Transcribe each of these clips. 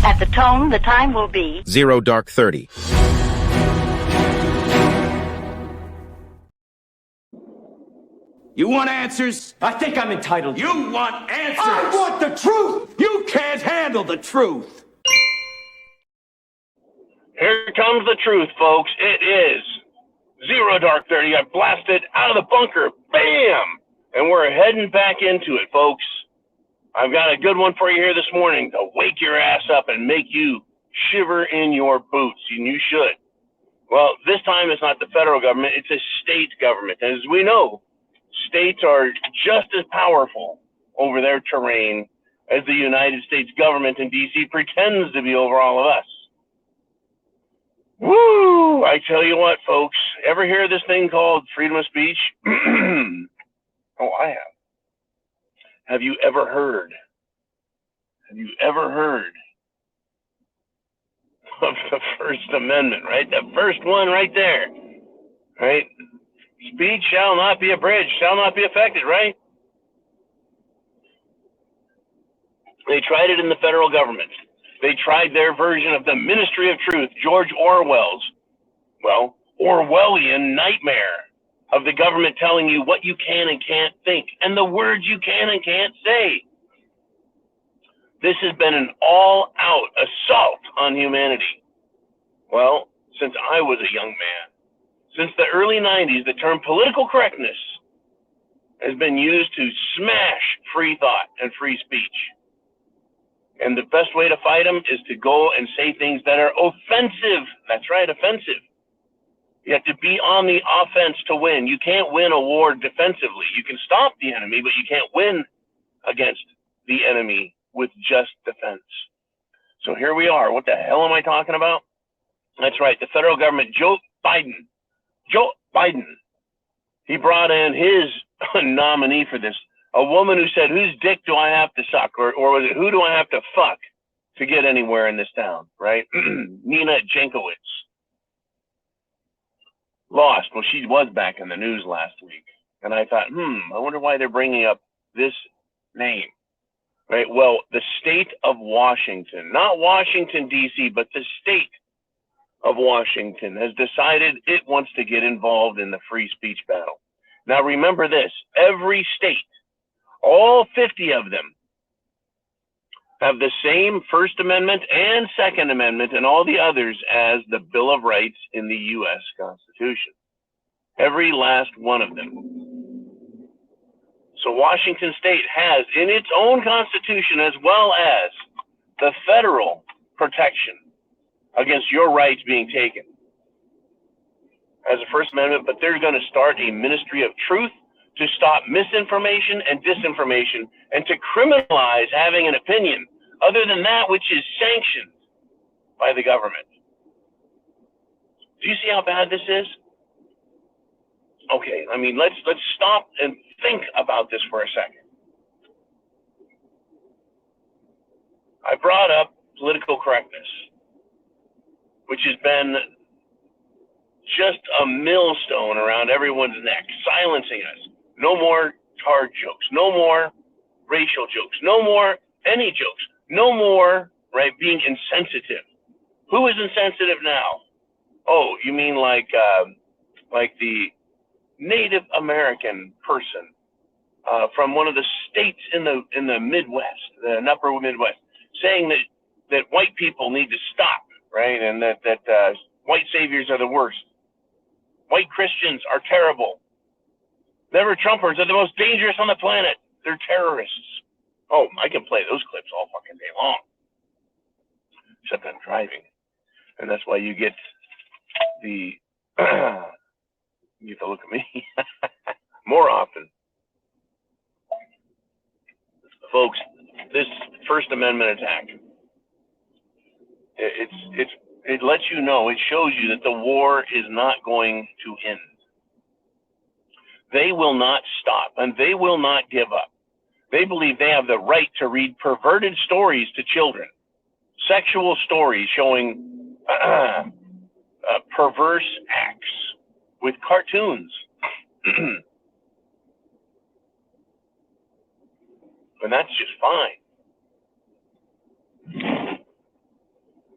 At the tone, the time will be 0:30. You want answers? I think I'm entitled. You want answers? I want the truth! You can't handle the truth. Here comes the truth, folks. It is 0:30. I blasted out of the bunker. Bam! And we're heading back into it, folks. I've got a good one for you here this morning to wake your ass up and make you shiver in your boots, and you should. Well, this time it's not the federal government, it's a state government. As we know, states are just as powerful over their terrain as the United States government in D.C. pretends to be over all of us. Woo! I tell you what, folks, ever hear this thing called freedom of speech? Oh, I have. Have you ever heard? Have you ever heard of the First Amendment, right? The first one right there, right? Speech shall not be abridged, shall not be affected, right? They tried it in the federal government. They tried their version of the Ministry of Truth, George Orwell's, well, Orwellian nightmare of the government telling you what you can and can't think and the words you can and can't say. This has been an all-out assault on humanity. Well, since I was a young man, since the early 90s, the term political correctness has been used to smash free thought and free speech. And the best way to fight them is to go and say things that are offensive. That's right, offensive. You have to be on the offense to win. You can't win a war defensively. You can stop the enemy, but you can't win against the enemy with just defense. So here we are. What the hell am I talking about? That's right, the federal government, Joe Biden, he brought in his nominee for this, a woman who said, whose dick do I have to suck? Or was it, who do I have to fuck to get anywhere in this town, right? Nina Jankowicz. Lost. Well, she was back in the news last week. And I thought, I wonder why they're bringing up this name, right? Well, the state of Washington, not Washington, D.C., but the state of Washington has decided it wants to get involved in the free speech battle. Now, remember this, every state, all 50 of them, have the same First Amendment and Second Amendment and all the others as the Bill of Rights in the U.S. Constitution. Every last one of them. So Washington State has in its own Constitution, as well as the federal protection against your rights being taken as a First Amendment, but they're going to start a ministry of truth to stop misinformation and disinformation and to criminalize having an opinion other than that which is sanctioned by the government. Do you see how bad this is? Okay, I mean, let's stop and think about this for a second. I brought up political correctness, which has been just a millstone around everyone's neck, silencing us. No more hard jokes, no more racial jokes, no more any jokes, no more, right, being insensitive. Who is insensitive now? Oh, you mean like the Native American person from one of the states in the Midwest, the upper Midwest, saying that white people need to stop, right, and that white saviors are the worst. White Christians are terrible. Never Trumpers are the most dangerous on the planet. They're terrorists. Oh, I can play those clips all fucking day long. Except I'm driving. And that's why you get the, you have to look at me more often. Folks, this First Amendment attack, it lets you know, it shows you that the war is not going to end. They will not stop, and they will not give up. They believe they have the right to read perverted stories to children, sexual stories showing perverse acts with cartoons. And that's just fine.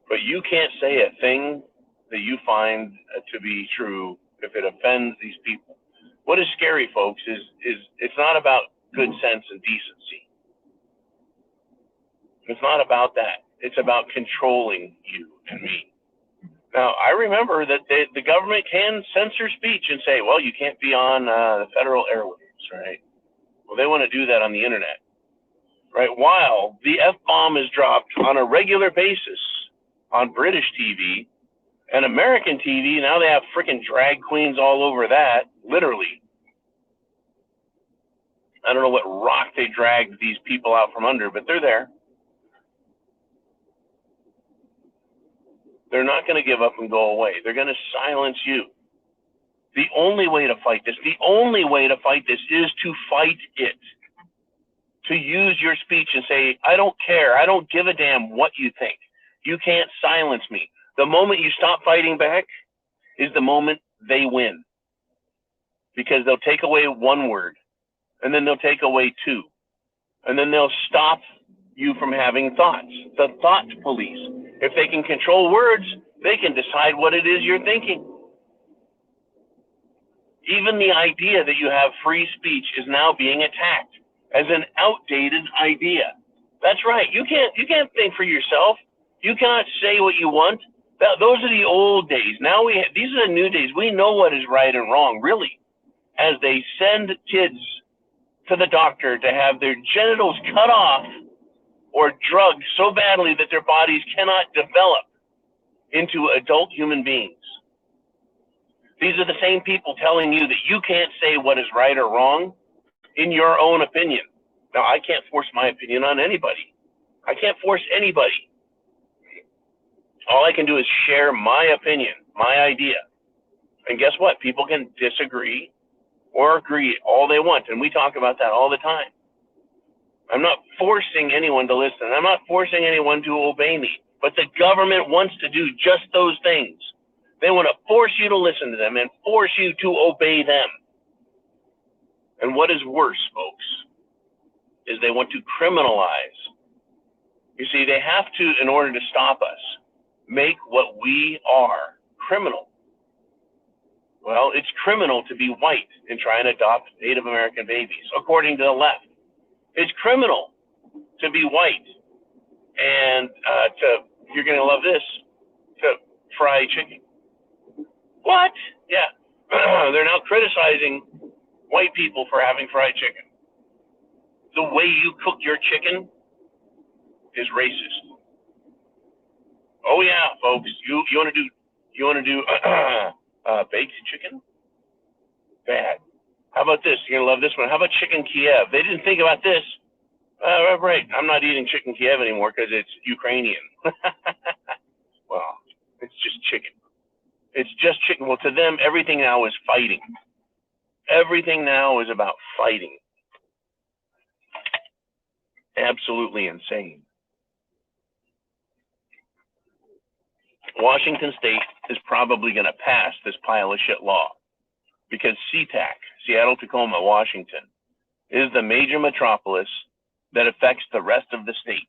But you can't say a thing that you find to be true if it offends these people. What is scary, folks, is it's not about good sense and decency. It's not about that. It's about controlling you and me. Now, I remember that the government can censor speech and say, well, you can't be on the federal airwaves, right? Well, they want to do that on the internet, right? While the F-bomb is dropped on a regular basis on British TV and American TV, now they have freaking drag queens all over that, literally. I don't know what rock they dragged these people out from under, but they're there. They're not going to give up and go away. They're going to silence you. The only way to fight this is to fight it. To use your speech and say, I don't care. I don't give a damn what you think. You can't silence me. The moment you stop fighting back is the moment they win. Because they'll take away one word, and then they'll take away two, and then they'll stop you from having thoughts. The thought police. If they can control words, they can decide what it is you're thinking. Even the idea that you have free speech is now being attacked as an outdated idea. That's right. You can't think for yourself. You cannot say what you want. Those are the old days. Now these are the new days. We know what is right and wrong, really. As they send kids to the doctor to have their genitals cut off or drugged so badly that their bodies cannot develop into adult human beings. These are the same people telling you that you can't say what is right or wrong in your own opinion. Now, I can't force my opinion on anybody. I can't force anybody. All I can do is share my opinion, my idea. And guess what? People can disagree or agree all they want. And we talk about that all the time. I'm not forcing anyone to listen. I'm not forcing anyone to obey me. But the government wants to do just those things. They want to force you to listen to them and force you to obey them. And what is worse, folks, is they want to criminalize. You see, they have to, in order to stop us, make what we are criminal. Well, it's criminal to be white and try and adopt Native American babies, according to the left. It's criminal to be white and you're going to love this, to fry chicken. What? Yeah. They're now criticizing white people for having fried chicken. The way you cook your chicken is racist. Oh yeah, folks, you want to do baked chicken? Bad. How about this? You're gonna love this one. How about chicken Kiev? They didn't think about this. Right. I'm not eating chicken Kiev anymore because it's Ukrainian. Well, it's just chicken. It's just chicken. Well, to them, everything now is fighting. Everything now is about fighting. Absolutely insane. Washington State is probably going to pass this pile of shit law because SeaTac, Seattle, Tacoma, Washington, is the major metropolis that affects the rest of the state.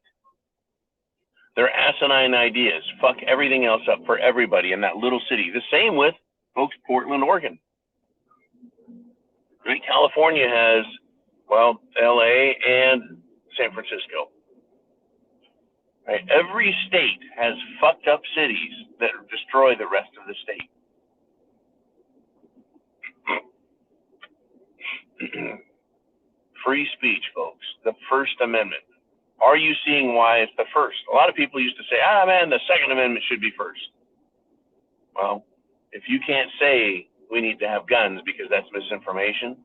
Their asinine ideas fuck everything else up for everybody in that little city. The same with, folks, Portland, Oregon. Right? California has, well, LA and San Francisco. Right? Every state has fucked up cities that destroy the rest of the state. Free speech, folks. The First Amendment. Are you seeing why it's the first? A lot of people used to say, man, the Second Amendment should be first. Well, if you can't say we need to have guns because that's misinformation,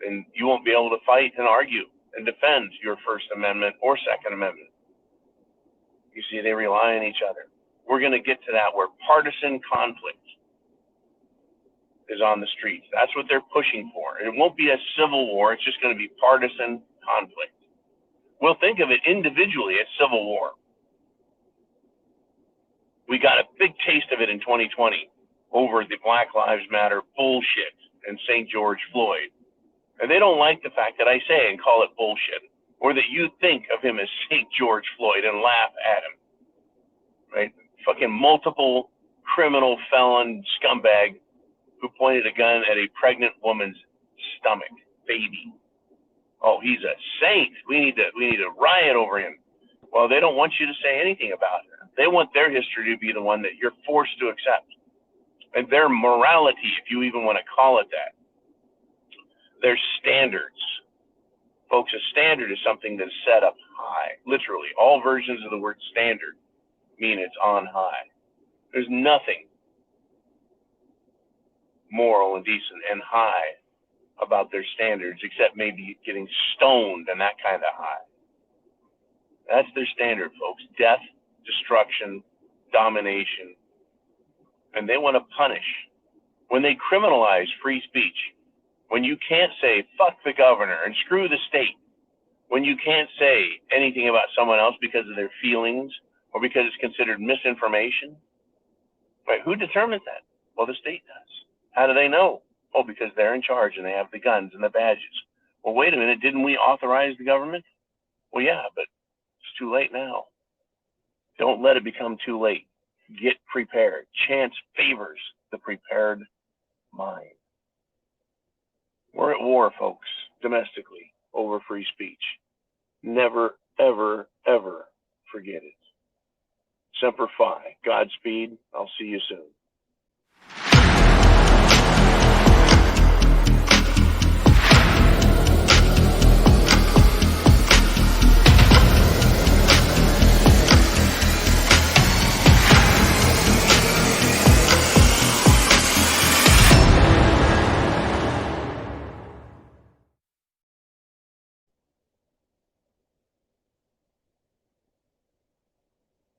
then you won't be able to fight and argue and defend your First Amendment or Second Amendment. You see, they rely on each other. We're going to get to that where partisan conflict is on the streets. That's what they're pushing for. It won't be a civil war. It's just going to be partisan conflict. We'll think of it individually as civil war. We got a big taste of it in 2020 over the Black Lives Matter bullshit and St. George Floyd. And they don't like the fact that I say and call it bullshit, or that you think of him as St. George Floyd and laugh at him. Right? fucking multiple criminal felon scumbag who pointed a gun at a pregnant woman's stomach, baby. Oh, he's a saint. We need to riot over him. Well, they don't want you to say anything about it. They want their history to be the one that you're forced to accept. And their morality, if you even want to call it that. Their standards. Folks, a standard is something that's set up high. Literally, all versions of the word standard mean it's on high. There's nothing moral and decent and high about their standards, except maybe getting stoned and that kind of high. That's their standard, folks. Death, destruction, domination. And they want to punish. When they criminalize free speech, when you can't say, fuck the governor and screw the state, when you can't say anything about someone else because of their feelings or because it's considered misinformation, right? Who determines that? Well, the state does. How do they know? Oh, because they're in charge and they have the guns and the badges. Well, wait a minute, didn't we authorize the government? Well, yeah, but it's too late now. Don't let it become too late. Get prepared. Chance favors the prepared mind. We're at war, folks, domestically, over free speech. Never, ever, ever forget it. Semper Fi. Godspeed. I'll see you soon.